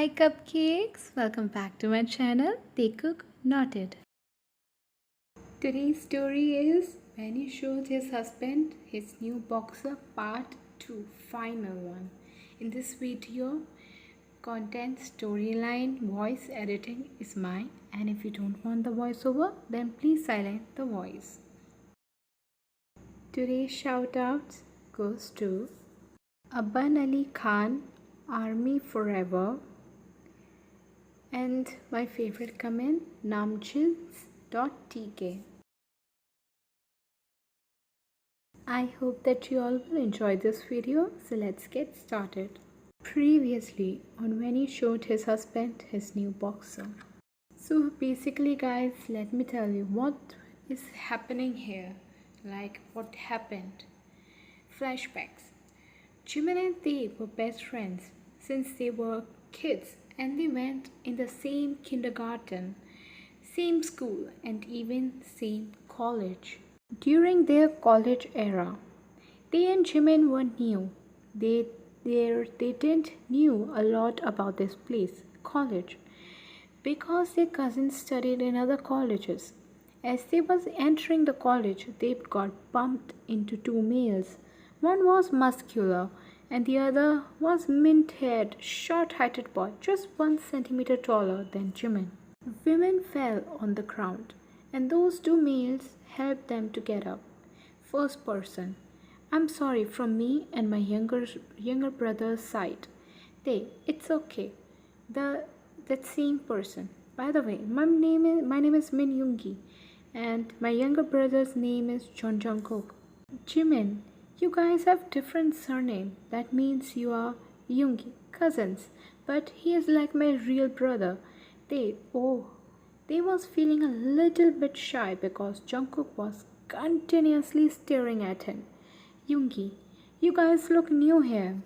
Hi cupcakes, welcome back to my channel Taekook Knotted. Today's story is when he showed his husband his new boxer part 2, final one. In this video, content, storyline, voice editing is mine, and if you don't want the voiceover, then please silence the voice. Today's shoutouts goes to Abban Ali Khan, Army Forever, and my favorite comment, namchins.tk. I hope that you all will enjoy this video, so let's get started. Previously, on when he showed his husband his new boxer. So basically guys, let me tell you what is happening here, like what happened. Flashbacks. Jimin and Tae were best friends since they were kids, and they went in the same kindergarten, same school, and even same college. During their college era, Tae and Jimin were new. They didn't knew a lot about this place, college, because their cousins studied in other colleges. As they was entering the college, they got bumped into two males. One was muscular and the other was mint-haired, short-heighted boy, just 1 centimeter taller than Jimin. Women fell on the ground, and those two males helped them to get up. First person, I'm sorry from me and my younger brother's side. It's okay. That same person. By the way, my name is Min Yoongi, and my younger brother's name is Jungkook. Jimin, you guys have different surname. That means you are Yoongi, cousins. But he is like my real brother. They was feeling a little bit shy because Jungkook was continuously staring at him. Yoongi, you guys look new here.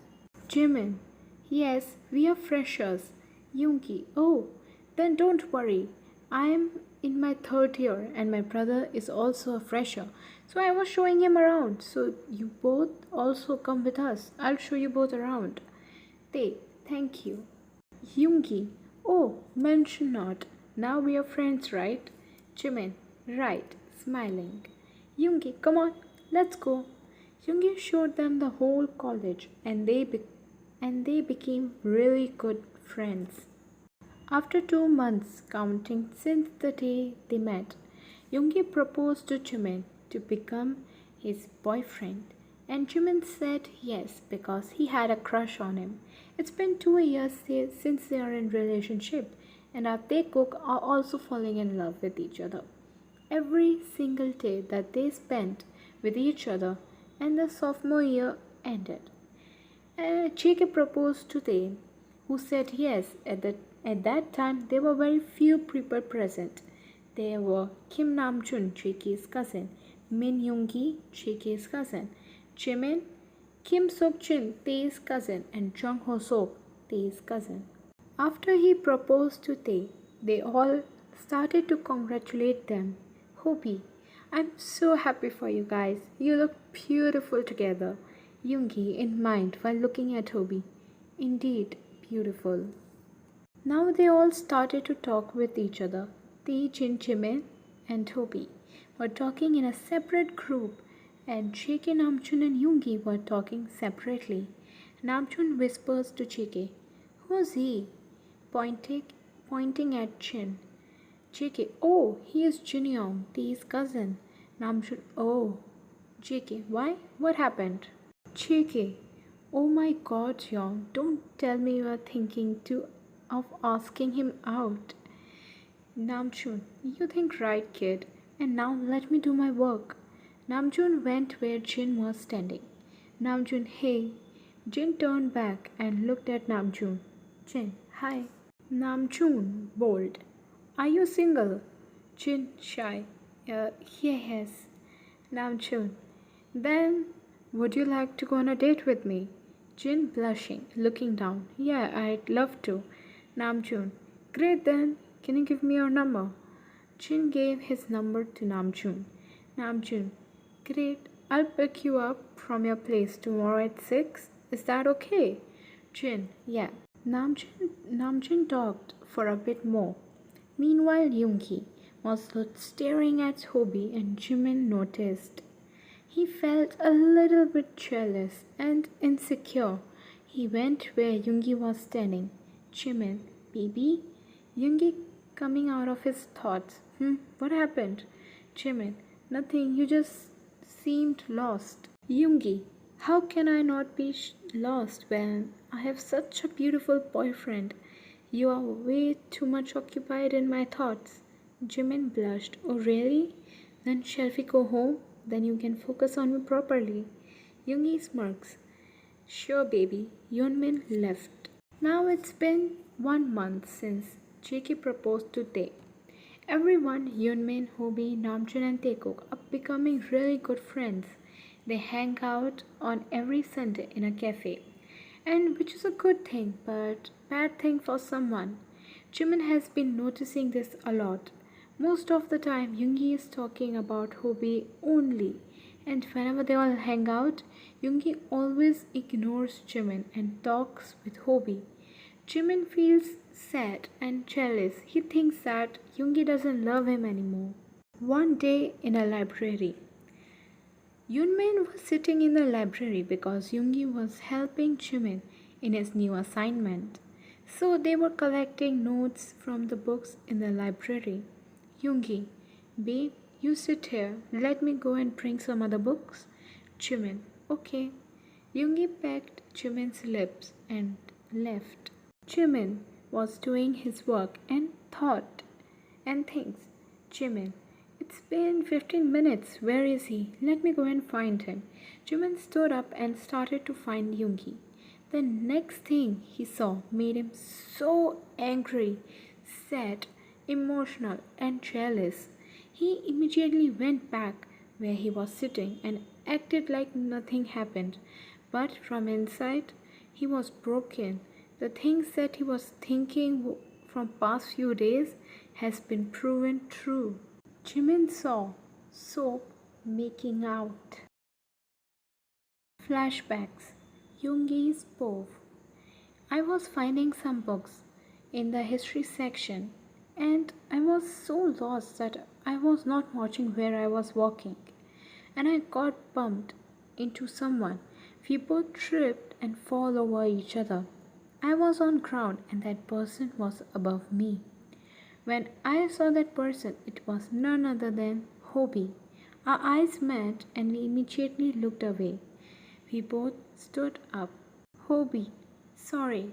Jimin, yes, we are freshers. Yoongi, oh, then don't worry. I am in my 3rd year and my brother is also a fresher. So I was showing him around. So you both also come with us. I'll show you both around. Thank you. Yoongi, oh, mention not. Now we are friends, right? Jimin, right, smiling. Yoongi, come on, let's go. Yoongi showed them the whole college and they became really good friends. After 2 months counting since the day they met, Yoongi proposed to Jimin to become his boyfriend, and Jimin said yes because he had a crush on him. It's been 2 years since they are in relationship, and our Taekook are also falling in love with each other. Every single day that they spent with each other, and the sophomore year ended. JK proposed to Tae, who said yes. At that time, there were very few people present. There were Kim Namjoon, JK's cousin, Min Yoongi, JK's cousin, Jimin, Kim Seokjin, Tae's cousin, and Jung Ho Sok, Tae's cousin. After he proposed to Tae, they all started to congratulate them. Hobi, I'm so happy for you guys. You look beautiful together. Yoongi in mind while looking at Hobi. Indeed, beautiful. Now they all started to talk with each other. Tae, Jimin, and Hobi were talking in a separate group, and JK, Namjoon, and Yoongi were talking separately. Namjoon whispers to JK, "Who's he?" Pointing at Jin. JK, oh, he is Jinyoung, Tae's cousin. Namjoon, oh. JK, why? What happened? JK, oh my god, Young, don't tell me you are thinking of asking him out. Namjoon, you think right, kid. And now let me do my work. Namjoon went where Jin was standing. Namjoon, hey. Jin turned back and looked at Namjoon. Jin, hi. Namjoon, bold. Are you single? Jin, shy. Yes. Namjoon, then would you like to go on a date with me? Jin, blushing, looking down. Yeah, I'd love to. Namjoon, great then. Can you give me your number? Jin gave his number to Namjoon. Namjoon, great. I'll pick you up from your place tomorrow at 6. Is that okay? Jin, yeah. Namjoon talked for a bit more. Meanwhile, Yoongi was staring at Hobie and Jimin noticed. He felt a little bit jealous and insecure. He went where Yoongi was standing. Jimin, baby? Yoongi coming out of his thoughts. What happened? Jimin, nothing, you just seemed lost. Yoongi, how can I not be lost when I have such a beautiful boyfriend? You are way too much occupied in my thoughts. Jimin blushed. Oh, really? Then shall we go home? Then you can focus on me properly. Yoongi smirks. Sure, baby. Yeonmin left. Now it's been 1 month since JK proposed to Tae. Everyone, Yeonmin, Hobie, Namjoon and Taekook, are becoming really good friends. They hang out on every Sunday in a cafe, and which is a good thing, but bad thing for someone. Jimin has been noticing this a lot. Most of the time, Yoongi is talking about Hobie only, and whenever they all hang out, Yoongi always ignores Jimin and talks with Hobie. Jimin feels sad and jealous. He thinks that Yoongi doesn't love him anymore. One day in a library, Yunmin was sitting in the library because Yoongi was helping Jimin in his new assignment. So they were collecting notes from the books in the library. Yoongi, babe, you sit here. Let me go and bring some other books. Jimin, okay. Yoongi pecked Jimin's lips and left. Jimin was doing his work and thought and thinks. Jimin, it's been 15 minutes. Where is he? Let me go and find him. Jimin stood up and started to find Yoongi. The next thing he saw made him so angry, sad, emotional, and jealous. He immediately went back where he was sitting and acted like nothing happened. But from inside, he was broken. The things that he was thinking from past few days has been proven true. Jimin saw soap making out. Flashbacks. Yoongi's Pove. I was finding some books in the history section and I was so lost that I was not watching where I was walking and I got bumped into someone. We both tripped and fall over each other. I was on ground and that person was above me. When I saw that person, it was none other than Hobie. Our eyes met and we immediately looked away. We both stood up. Hobie, sorry.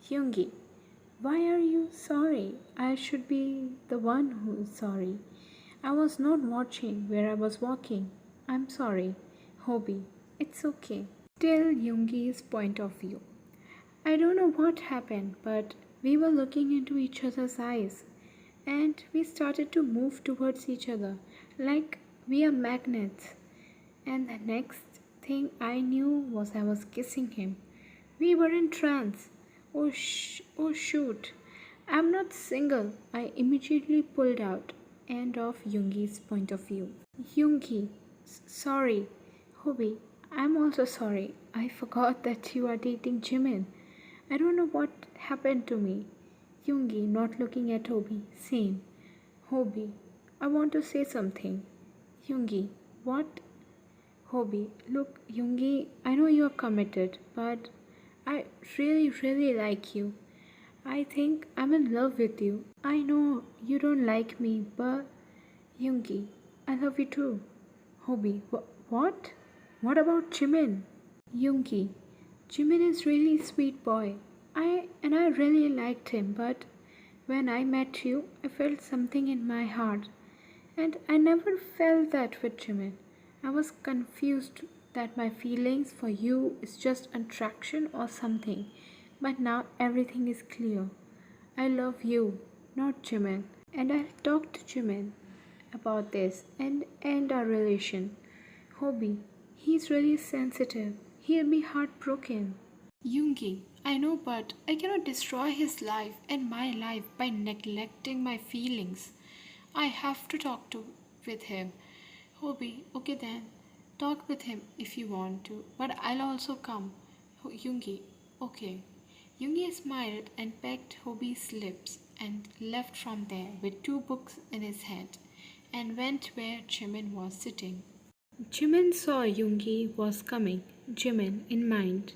Yoongi, why are you sorry? I should be the one who is sorry. I was not watching where I was walking. I'm sorry. Hobie, it's okay. Still Yoongi's point of view. I don't know what happened, but we were looking into each other's eyes and we started to move towards each other like we are magnets. And the next thing I knew was I was kissing him. We were in trance. Oh shoot. I'm not single. I immediately pulled out. End of Yoongi's point of view. Yoongi, sorry. Hobie, I'm also sorry. I forgot that you are dating Jimin. I don't know what happened to me. Yoongi, not looking at Hobie, same. Hobie, I want to say something. Yoongi, what? Hobie, look, Yoongi, I know you are committed, but I really like you. I think I'm in love with you. I know you don't like me, but Yoongi, I love you too. Hobie, what? What about Jimin? Yoongi, Jimin is really sweet boy. I really liked him, but when I met you, I felt something in my heart. And I never felt that with Jimin. I was confused that my feelings for you is just attraction or something. But now everything is clear. I love you, not Jimin. And I'll talk to Jimin about this and end our relation. Hobie, he's really sensitive. He'll be heartbroken. Yoongi, I know, but I cannot destroy his life and my life by neglecting my feelings. I have to with him. Hobie, okay then. Talk with him if you want to, but I'll also come. Yoongi, okay. Yoongi smiled and pecked Hobie's lips and left from there with two books in his hand and went where Jimin was sitting. Jimin saw Yoongi was coming, Jimin in mind.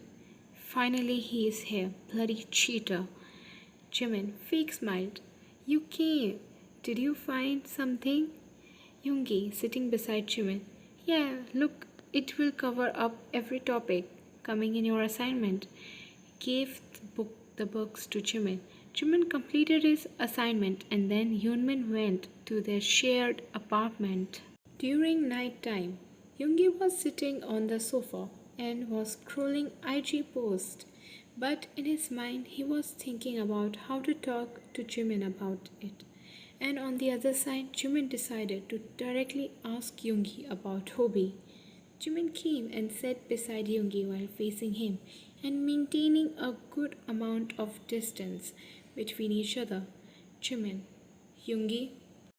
Finally he is here, bloody cheater. Jimin fake smiled. You came. Did you find something? Yoongi sitting beside Jimin. Yeah, look, it will cover up every topic coming in your assignment. Gave the books to Jimin. Jimin completed his assignment and then Yoonmin went to their shared apartment. During night time, Yoongi was sitting on the sofa and was scrolling IG posts, but in his mind he was thinking about how to talk to Jimin about it. And on the other side, Jimin decided to directly ask Yoongi about Hobie. Jimin came and sat beside Yoongi while facing him and maintaining a good amount of distance between each other. Jimin, Yoongi.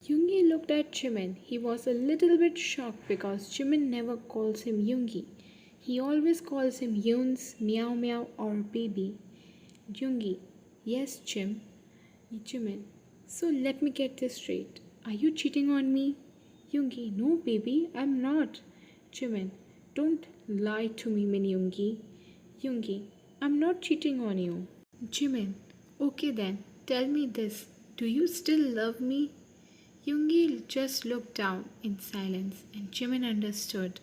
Yoongi looked at Jimin. He was a little bit shocked because Jimin never calls him Yoongi. He always calls him Yoons, Meow Meow or Baby. Yoongi, yes, Jimin, so let me get this straight. Are you cheating on me? Yoongi, no baby, I'm not. Jimin, don't lie to me, Min Yoongi. Yoongi, I'm not cheating on you. Jimin, okay then, tell me this. Do you still love me? Yoongi just looked down in silence and Jimin understood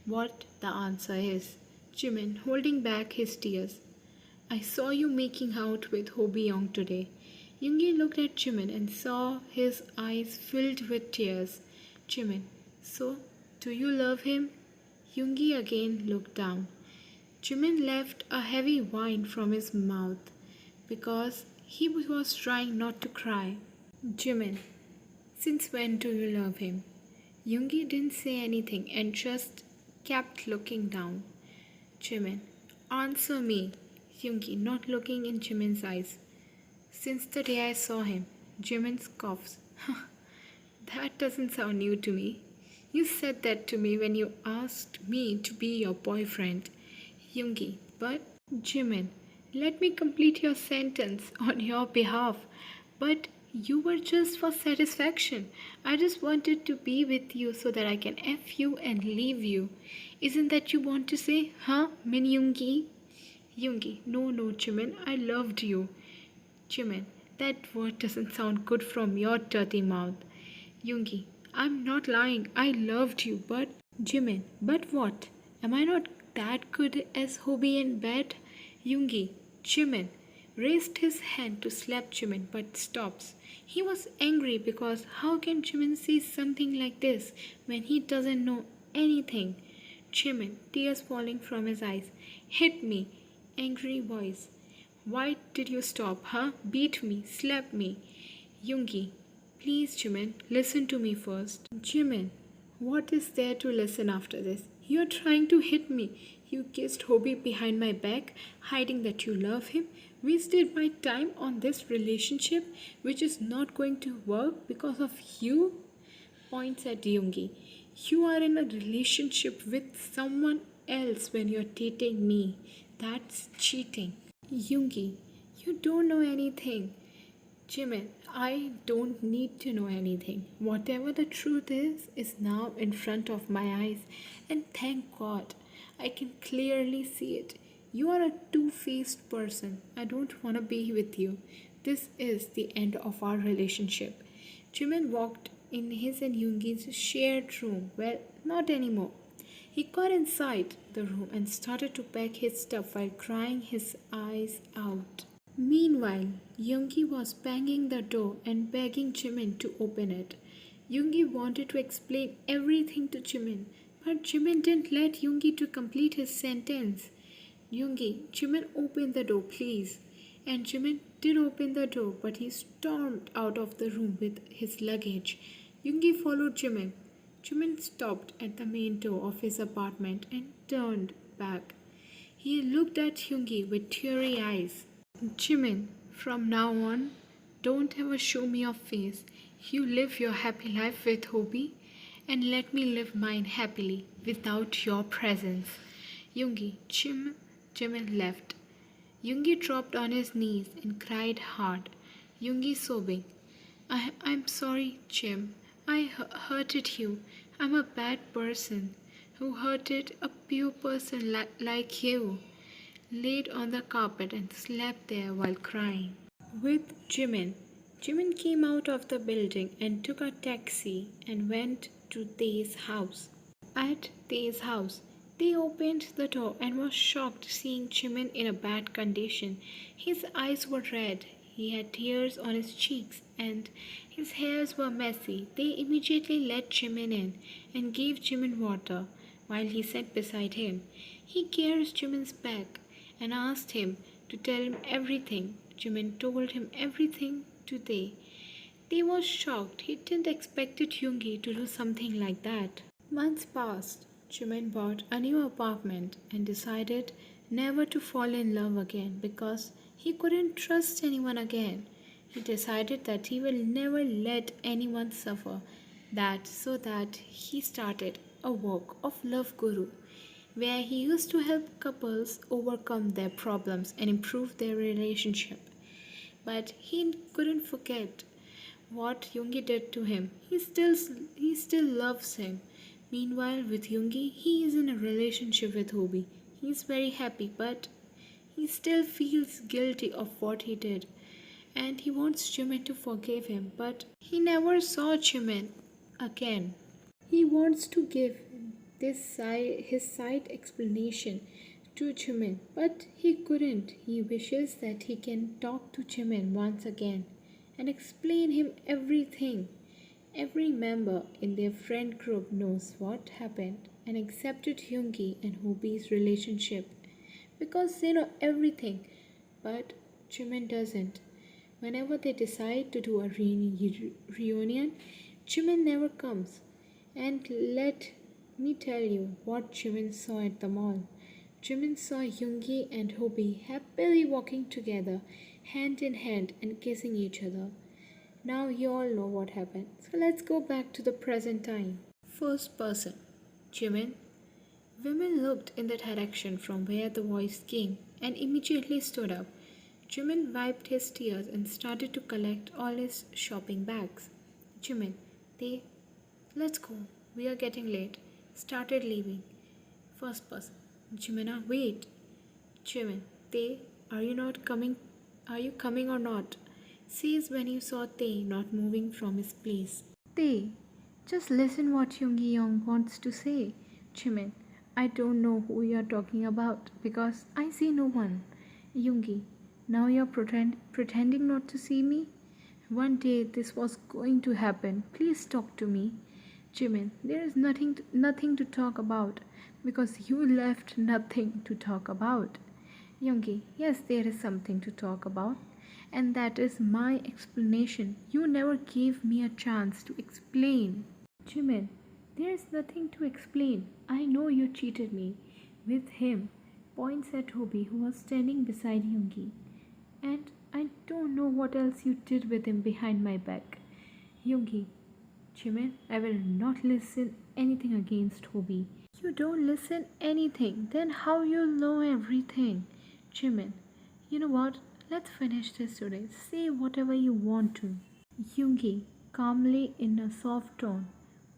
what the answer is. Jimin holding back his tears. I saw you making out with Ho Young today. Yoongi looked at Jimin and saw his eyes filled with tears. Jimin, so do you love him? Yoongi again looked down. Jimin left a heavy whine from his mouth because he was trying not to cry. Jimin, since when do you love him? Yoongi didn't say anything and just kept looking down. Jimin, answer me. Yoongi not looking in Jimin's eyes. Since the day I saw him. Jimin coughs. That doesn't sound new to me. You said that to me when you asked me to be your boyfriend. Yoongi, but Jimin, let me complete your sentence on your behalf. But you were just for satisfaction. I just wanted to be with you so that I can F you and leave you. Isn't that you want to say, huh, Min Yoongi? Yoongi, no, Jimin, I loved you. Jimin, that word doesn't sound good from your dirty mouth. Yoongi, I'm not lying. I loved you, but Jimin, but what? Am I not that good as Hobie in bed? Yoongi, Jimin raised his hand to slap Jimin but stops. He was angry because how can Jimin say something like this when he doesn't know anything? Jimin, tears falling from his eyes. Hit me. Angry voice. Why did you stop, huh? Beat me, slap me. Yoongi, please Jimin, listen to me first. Jimin, what is there to listen after this? You're trying to hit me. You kissed Hobie behind my back, hiding that you love him. Wasted my time on this relationship, which is not going to work because of you. Points at Yoongi. You are in a relationship with someone else when you're dating me. That's cheating. Yoongi, you don't know anything. Jimin, I don't need to know anything. Whatever the truth is now in front of my eyes. And thank God, I can clearly see it. You are a two-faced person. I don't want to be with you. This is the end of our relationship. Jimin walked in his and Yoongi's shared room. Well, not anymore. He got inside the room and started to pack his stuff while crying his eyes out. Meanwhile, Yoongi was banging the door and begging Jimin to open it. Yoongi wanted to explain everything to Jimin, but Jimin didn't let Yoongi to complete his sentence. Yoongi, Jimin, open the door, please. And Jimin did open the door, but he stormed out of the room with his luggage. Yoongi followed Jimin. Jimin stopped at the main door of his apartment and turned back. He looked at Yoongi with teary eyes. Jimin, from now on, don't ever show me your face. You live your happy life with Hobie and let me live mine happily without your presence. Yoongi, Jimin left. Yoongi dropped on his knees and cried hard. Yoongi sobbing. I'm sorry, Jim. I hurted you. I'm a bad person who hurted a pure person like you. Laid on the carpet and slept there while crying. With Jimin. Jimin came out of the building and took a taxi and went to Tae's house. At Tae's house, they opened the door and was shocked seeing Jimin in a bad condition. His eyes were red, he had tears on his cheeks, and his hairs were messy. They immediately let Jimin in and gave Jimin water while he sat beside him. He caressed Jimin's back and asked him to tell him everything. Jimin told him everything to Tae. Tae was shocked. He didn't expect Yoongi to do something like that. Months passed. Jimin bought a new apartment and decided never to fall in love again because he couldn't trust anyone again. He decided that he will never let anyone suffer. So that he started a work of Love Guru, where he used to help couples overcome their problems and improve their relationship. But he couldn't forget what Yoongi did to him. He still loves him. Meanwhile, with Yoongi, he is in a relationship with Hobie. He is very happy, but he still feels guilty of what he did. And he wants Jimin to forgive him, but he never saw Jimin again. He wants to give his side explanation to Jimin, but he couldn't. He wishes that he can talk to Jimin once again and explain him everything. Every member in their friend group knows what happened and accepted Hyungi and Hobie's relationship because they know everything, but Jimin doesn't. Whenever they decide to do a reunion, Jimin never comes. And let me tell you what Jimin saw at the mall. Jimin saw Yoongi and Hobie happily walking together, hand in hand and kissing each other. Now you all know what happened. So let's go back to the present time. First person, Jimin. Women looked in the direction from where the voice came and immediately stood up. Jimin wiped his tears and started to collect all his shopping bags. Jimin, let's go. We are getting late. Started leaving. First person, Jimina, wait. Jimin, are you not coming? Are you coming or not? Says when you saw Tae not moving from his place. Tae, just listen what Yoongi Young wants to say. Jimin, I don't know who you're talking about because I see no one. Yoongi, now you're pretending not to see me? One day this was going to happen. Please talk to me. Jimin, there is nothing to talk about because you left nothing to talk about. Yoongi, yes, there is something to talk about, and that is my explanation. You never gave me a chance to explain. Jimin, there is nothing to explain. I know you cheated me with him. Points at Hobie, who was standing beside Yoongi. And I don't know what else you did with him behind my back. Yoongi, Jimin, I will not listen anything against Hobie. You don't listen anything, then how you'll know everything? Jimin, you know what? Let's finish this today. Say whatever you want to. Yoongi, calmly in a soft tone.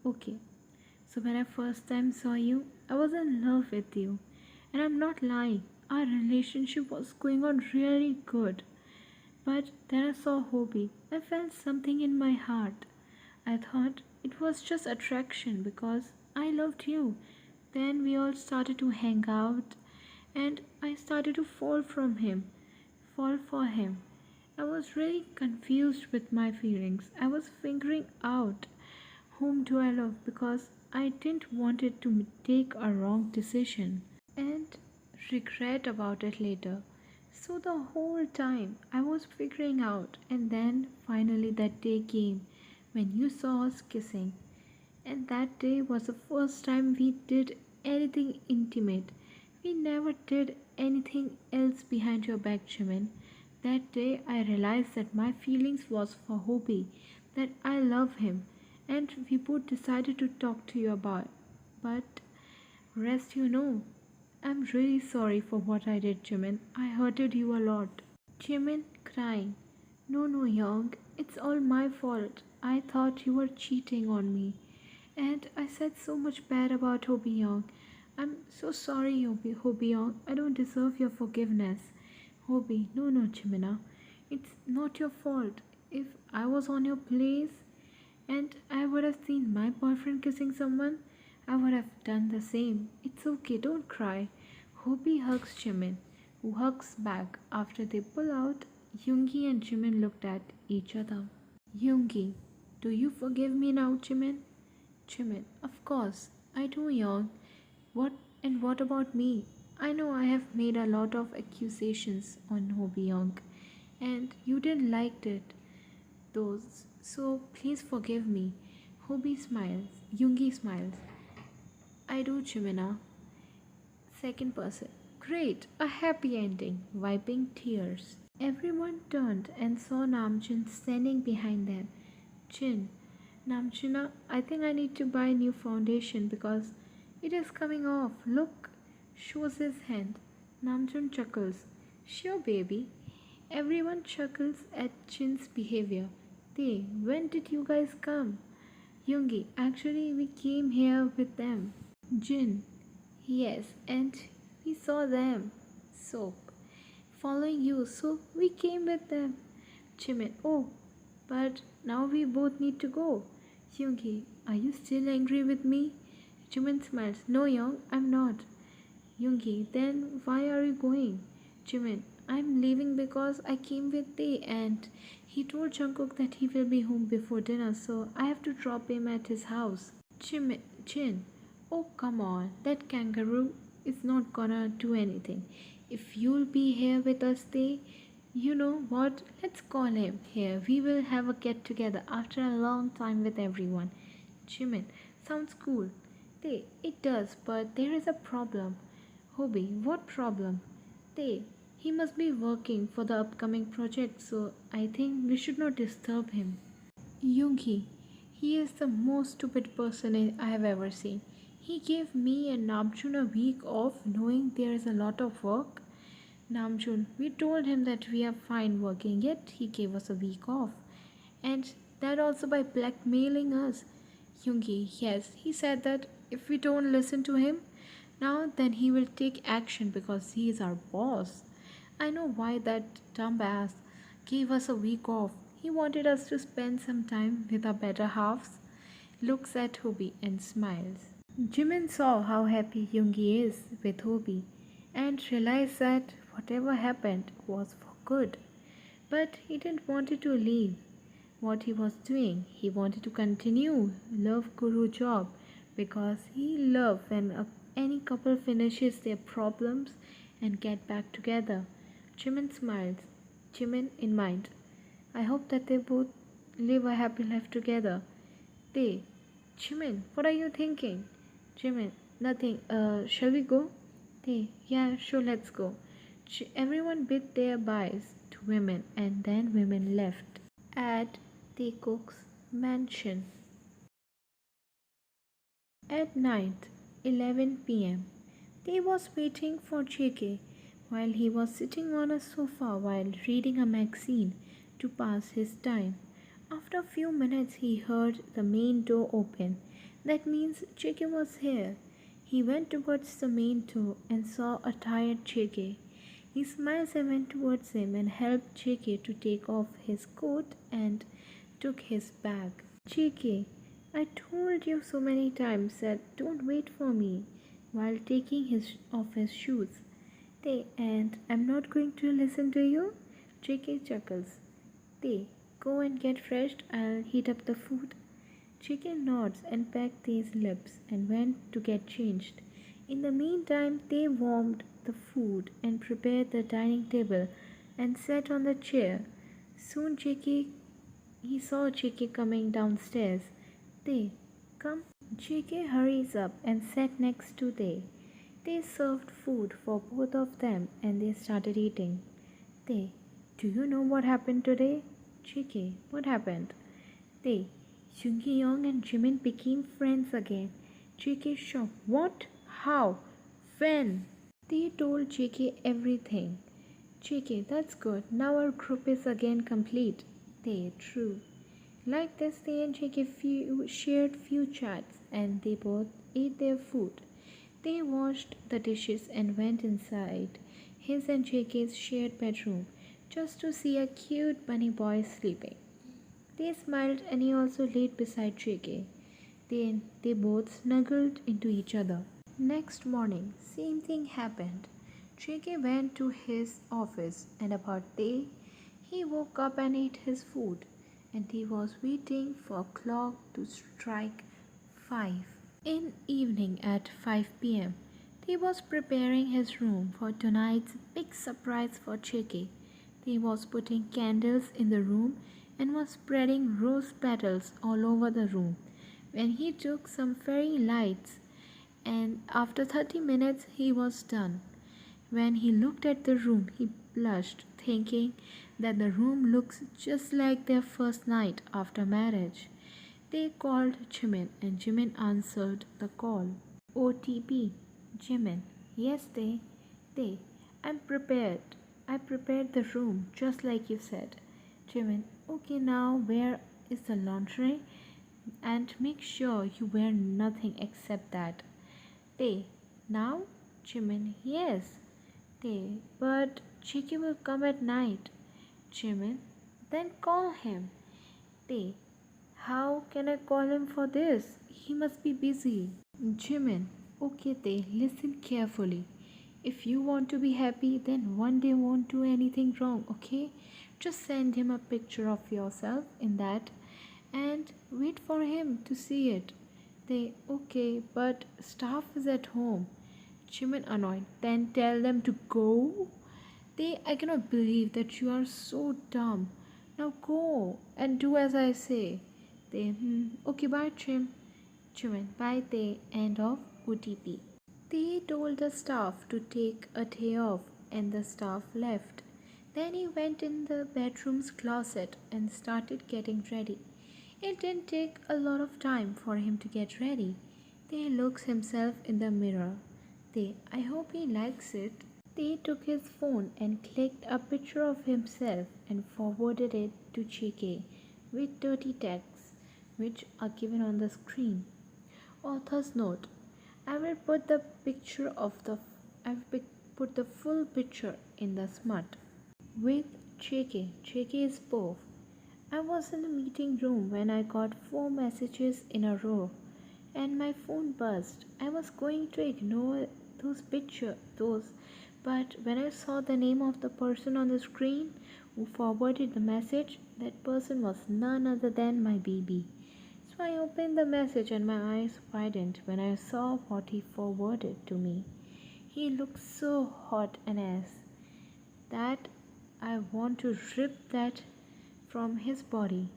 Okay, so when I first time saw you, I was in love with you. And I'm not lying. Our relationship was going on really good. But then I saw Hobie. I felt something in my heart. I thought it was just attraction because I loved you. Then we all started to hang out and I started to fall for him. I was really confused with my feelings. I was figuring out whom do I love because I didn't want it to take a wrong decision and regret about it later. So the whole time I was figuring out, and then finally that day came when you saw us kissing. And that day was the first time we did anything intimate. We never did anything else behind your back, Jimin. That day I realized that my feelings was for Hobie, that I love him, and we both decided to talk to you about. But rest you know, I'm really sorry for what I did, Jimin. I hurted you a lot. Jimin crying. No, no, Young. It's all my fault. I thought you were cheating on me. And I said so much bad about Hobie Young. I'm so sorry, Hobie Young. I don't deserve your forgiveness. Hobie, no, no, Jimina. It's not your fault. If I was on your place and I would have seen my boyfriend kissing someone, I would have done the same. It's okay, don't cry. Hobie hugs Jimin, who hugs back. After they pull out, Yoongi and Jimin looked at each other. Yoongi, do you forgive me now, Jimin? Jimin, of course, I do, Young. What and what about me? I know I have made a lot of accusations on Hobie Young, and you didn't like it those. So please forgive me. Hobie smiles. Yoongi smiles. I do, Chimina. Second person. Great, a happy ending. Wiping tears. Everyone turned and saw Namjoon standing behind them. Jin, Namjoona, I think I need to buy new foundation because it is coming off. Look, shows his hand. Namjoon chuckles. Sure, baby. Everyone chuckles at Jin's behavior. They, when did you guys come? Yoongi, actually, we came here with them. Jin, yes, and we saw them. Soap, following you, so we came with them. Jimin, oh, but now we both need to go. Yoongi, are you still angry with me? Jimin smiles. No, Young, I'm not. Yoongi, then why are you going? Jimin, I'm leaving because I came with Tae and he told Jungkook that he will be home before dinner, so I have to drop him at his house. Jin, oh come on, that kangaroo is not gonna do anything. If you'll be here with us, Tae, you know what? Let's call him here. We will have a get together after a long time with everyone. Jimin, sounds cool. Tae, it does, but there is a problem. Hobie, what problem? Tae, he must be working for the upcoming project, so I think we should not disturb him. Yoongi, he is the most stupid person I have ever seen. He gave me and Namjoon a week off knowing there is a lot of work. Namjoon, we told him that we are fine working, yet he gave us a week off. And that also by blackmailing us. Yoongi, yes, he said that if we don't listen to him, now then he will take action because he is our boss. I know why that dumbass gave us a week off. He wanted us to spend some time with our better halves. Looks at Hobie and smiles. Jimin saw how happy Yoongi is with Hobie and realized that whatever happened was for good. But he didn't want to leave what he was doing. He wanted to continue Love Guru job because he loved when any couple finishes their problems and get back together. Jimin smiles. Jimin in mind. I hope that they both live a happy life together. They, Jimin, what are you thinking? Jimin, nothing. Shall we go? They, yeah, sure, let's go. Everyone bid their byes to women and then women left. At Taekook's mansion. At night, 11 p.m., Tae was waiting for JK while he was sitting on a sofa while reading a magazine to pass his time. After a few minutes, he heard the main door open. That means JK was here. He went towards the main door and saw a tired JK. He smiled and went towards him and helped JK to take off his coat and took his bag. JK, I told you so many times that don't wait for me while taking off his shoes. Tae, and I'm not going to listen to you? JK chuckles. Tae, go and get fresh. I'll heat up the food. JK nods and pecked Tae's lips and went to get changed. In the meantime, Tae warmed the food and prepared the dining table and sat on the chair. Soon he saw JK coming downstairs. Tae, come. JK hurries up and sat next to Tae. They served food for both of them and they started eating. Tae, do you know what happened today? JK, what happened? Tae, Yoongi Young and Jimin became friends again. JK shocked. What? How? When? They told JK everything. JK, that's good. Now our group is again complete. They, true. Like this, they and JK shared few chats and they both ate their food. They washed the dishes and went inside his and JK's shared bedroom just to see a cute bunny boy sleeping. They smiled and he also laid beside JK. They both snuggled into each other. Next morning, same thing happened. JK went to his office and about day he woke up and ate his food and he was waiting for a clock to strike 5. In evening at 5 p.m. he was preparing his room for tonight's big surprise for JK. He was putting candles in the room and was spreading rose petals all over the room when he took some fairy lights and after 30 minutes he was done. When he looked at the room, he blushed, thinking that the room looks just like their first night after marriage. They called Jimin and Jimin answered the call. OTP. Jimin. Yes, they. I'm prepared. I prepared the room just like you said. Jimin. Okay, now where is the laundry? And make sure you wear nothing except that. They. Now? Jimin. Yes. They. But Chiki will come at night. Jimin. Then call him. They. How can I call him for this? He must be busy. Jimin. Okay, they. Listen carefully. If you want to be happy, then one day won't do anything wrong, okay? Just send him a picture of yourself in that and wait for him to see it. They, okay, but staff is at home. Jimin annoyed. Then tell them to go. They, I cannot believe that you are so dumb. Now go and do as I say. They, okay, bye, Jimin, bye, they, end of OTP. They told the staff to take a day off and the staff left. Then he went in the bedroom's closet and started getting ready. It didn't take a lot of time for him to get ready. They looks himself in the mirror. I hope he likes it. They took his phone and clicked a picture of himself and forwarded it to JK with dirty texts which are given on the screen. Author's note. I will put the full picture in the smut. With JK. JK is both. I was in the meeting room when I got 4 messages in a row and my phone buzzed. I was going to ignore those, but when I saw the name of the person on the screen who forwarded the message, that person was none other than my baby. So I opened the message and my eyes widened when I saw what he forwarded to me. He looked so hot and ass that I want to rip that from his body.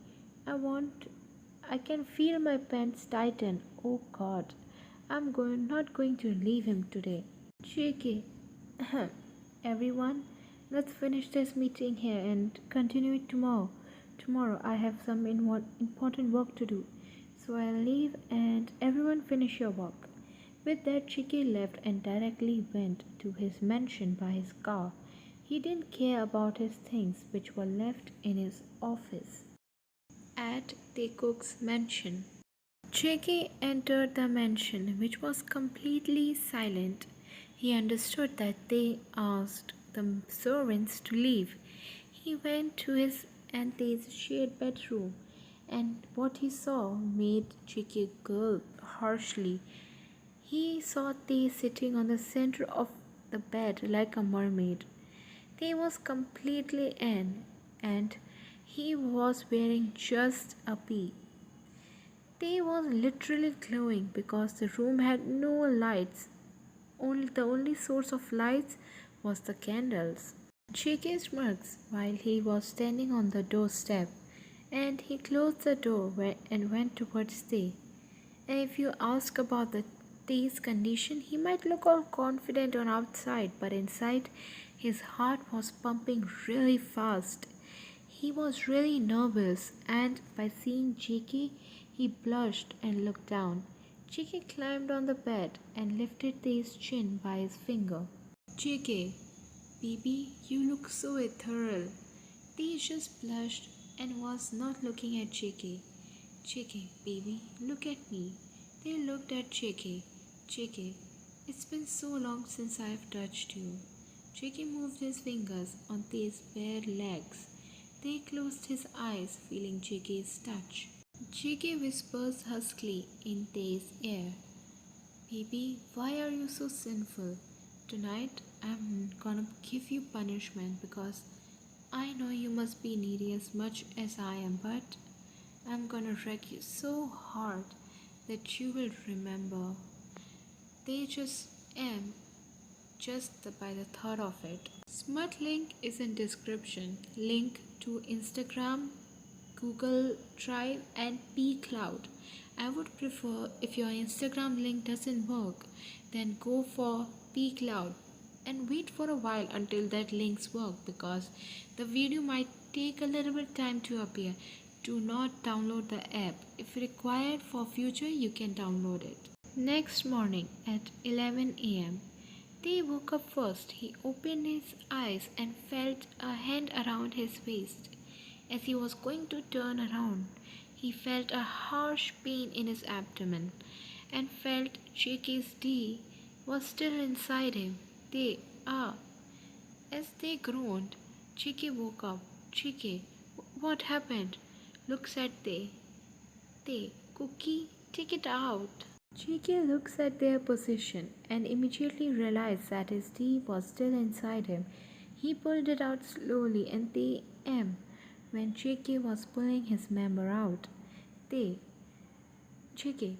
I can feel my pants tighten. Oh God, not going to leave him today. JK, everyone, let's finish this meeting here and continue it tomorrow. Tomorrow I have some important work to do. So I'll leave and everyone finish your work. With that, JK left and directly went to his mansion by his car. He didn't care about his things which were left in his office. At Taekook's mansion. JK entered the mansion which was completely silent. He understood that they asked the servants to leave. He went to his auntie's shared bedroom and what he saw made JK gulp harshly. He saw Tay sitting on the center of the bed like a mermaid. Tay was completely in and he was wearing just a pea. Tay was literally glowing because the room had no lights. The only source of lights was the candles. JK smirks while he was standing on the doorstep and he closed the door and went towards Tay. And if you ask about the Tay's condition, he might look all confident on outside, but inside his heart was pumping really fast. He was really nervous and by seeing JK, he blushed and looked down. JK climbed on the bed and lifted Tay's chin by his finger. JK, baby, you look so ethereal. They just blushed and was not looking at JK. JK, baby, look at me. They looked at JK. JK, it's been so long since I've touched you. JK moved his fingers on Tay's bare legs. They closed his eyes, feeling JK's touch. JK whispers huskily in Tay's ear. Baby, why are you so sinful? Tonight, I'm gonna give you punishment because I know you must be needy as much as I am, but I'm gonna wreck you so hard that you will remember. They just am, by the thought of it. Smut link is in description. Link to Instagram, Google Drive and P-Cloud. I would prefer if your Instagram link doesn't work, then go for P-Cloud and wait for a while until that links work because the video might take a little bit time to appear. Do not download the app. If required for future, you can download it. Next morning at 11 a.m. They woke up first. He opened his eyes and felt a hand around his waist. As he was going to turn around, he felt a harsh pain in his abdomen and felt JK's D was still inside him. As they groaned, JK woke up. JK, what happened? Looks at They, Cookie, take it out. JK looks at their position and immediately realized that his D was still inside him. He pulled it out slowly and they when JK was pulling his member out. JK,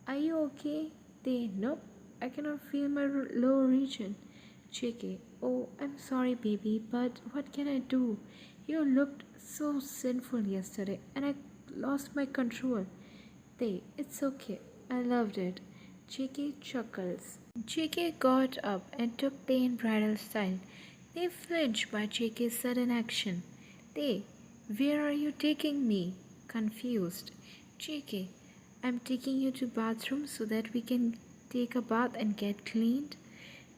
are you okay? Nope, I cannot feel my lower region. JK, oh, I'm sorry, baby, but what can I do? You looked so sinful yesterday and I lost my control. It's okay. I loved it. JK chuckles. JK got up and took Tay in bridal style. They flinched by JK's sudden action. Where are you taking me? Confused. JK, I'm taking you to bathroom so that we can take a bath and get cleaned.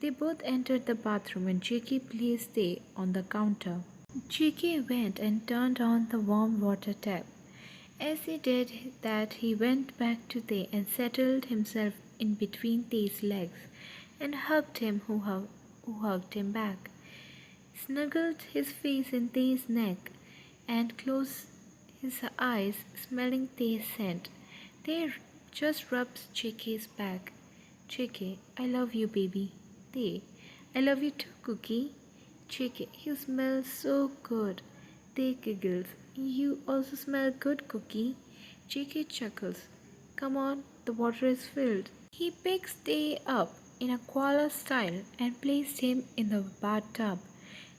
They both entered the bathroom and JK placed Tay on the counter. JK went and turned on the warm water tap. As he did that, he went back to Tay and settled himself in between Tay's legs and hugged him, who hugged him back, snuggled his face in Tay's neck, and closed his eyes, smelling Tay's scent. Tay just rubs JK's back. JK, I love you, baby. Tay, I love you too, Cookie. JK, you smell so good. Tay giggles. You also smell good, Cookie. JK chuckles. Come on, the water is filled. He picks Tay up in a koala style and placed him in the bathtub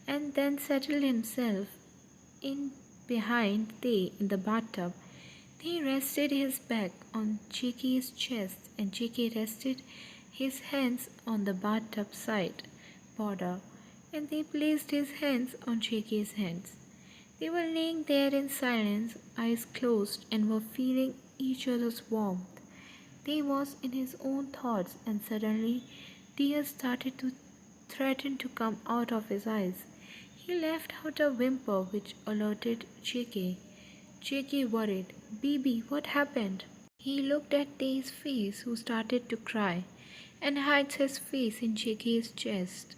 and then settled himself in behind Tay in the bathtub. Tay rested his back on JK's chest and JK rested his hands on the bathtub side border and they placed his hands on JK's hands. They were laying there in silence, eyes closed, and were feeling each other's warmth. Tay was in his own thoughts, and suddenly tears started to threaten to come out of his eyes. He let out a whimper which alerted JK. JK worried. Baby, what happened? He looked at Tay's face, who started to cry, and hides his face in JK's chest.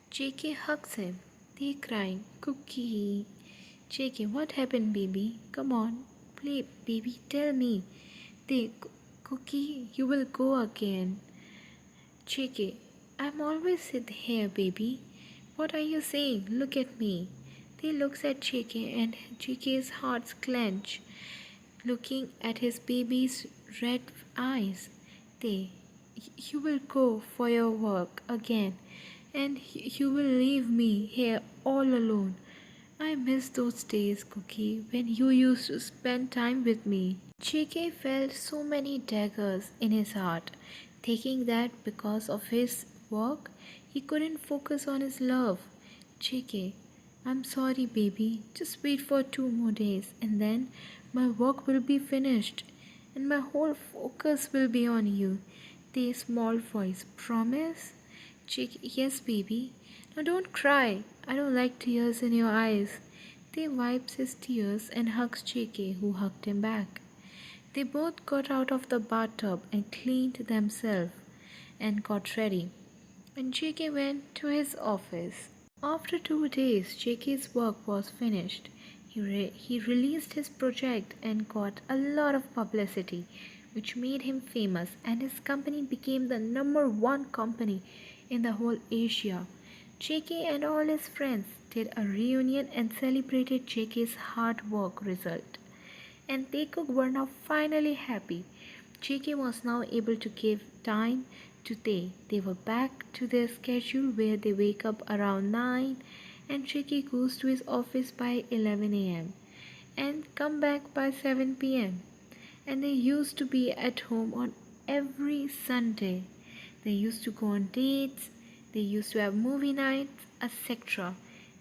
JK hugs him. Tay crying. Cookie. JK, what happened, baby? Come on, play, baby, tell me. Cookie, you will go again. JK, I'm always here, baby. What are you saying? Look at me. Tay looks at JK and JK's hearts clench, looking at his baby's red eyes. You will go for your work again, and you will leave me here all alone. I miss those days, Cookie, when you used to spend time with me. JK felt so many daggers in his heart, thinking that because of his work, he couldn't focus on his love. JK, I'm sorry, baby. Just wait for 2 more days, and then my work will be finished, and my whole focus will be on you. The small voice, promise? Yes, baby. Now don't cry. I don't like tears in your eyes. They wipes his tears and hugs JK, who hugged him back. They both got out of the bathtub and cleaned themselves and got ready. And JK went to his office. After 2 days, JK's work was finished. He released his project and got a lot of publicity, which made him famous, and his company became the number one company in the whole Asia. JK and all his friends did a reunion and celebrated JK's hard work result. And Taekook were now finally happy. JK was now able to give time to Tae. They were back to their schedule where they wake up around 9 and JK goes to his office by 11 a.m. and come back by 7 p.m. And they used to be at home on every Sunday. They used to go on dates, they used to have movie nights, etc.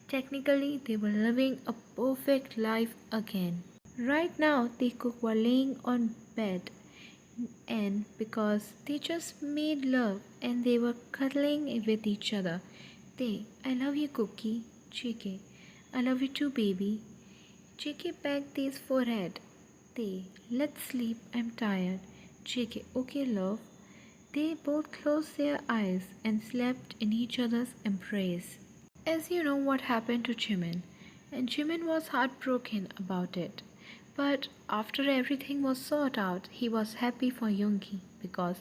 Technically, they were living a perfect life again. Right now, Taekook were laying on bed and because they just made love and they were cuddling with each other. They, I love you, Cookie. JK, I love you too, baby. JK pecked Tay's forehead. They, let's sleep, I'm tired. JK, okay, love. They both closed their eyes and slept in each other's embrace. As you know what happened to Jimin, and Jimin was heartbroken about it. But after everything was sorted out, he was happy for Yoongi because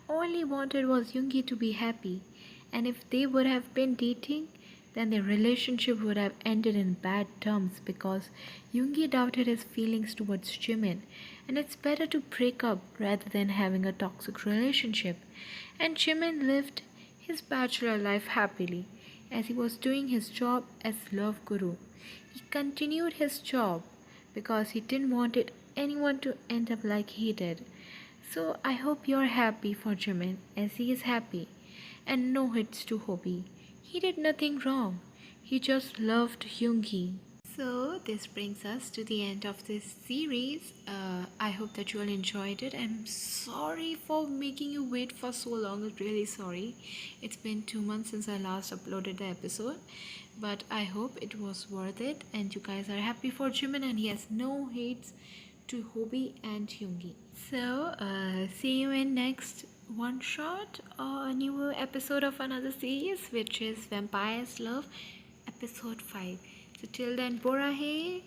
all he wanted was Yoongi to be happy. And if they would have been dating, then their relationship would have ended in bad terms because Yoongi doubted his feelings towards Jimin. And it's better to break up rather than having a toxic relationship. And Jimin lived his bachelor life happily as he was doing his job as love guru. He continued his job because he didn't want anyone to end up like he did. So I hope you're happy for Jimin as he is happy. And no hits to Hobie. He did nothing wrong. He just loved Yoongi. So this brings us to the end of this series. I hope that you all enjoyed it. I'm sorry for making you wait for so long. I'm really sorry. It's been 2 months since I last uploaded the episode, but I hope it was worth it and you guys are happy for Jimin and he has no hates to Hobie and Yoongi. So see you in next one shot or a new episode of another series, which is Vampire's Love episode 5. So till then, Bora hey.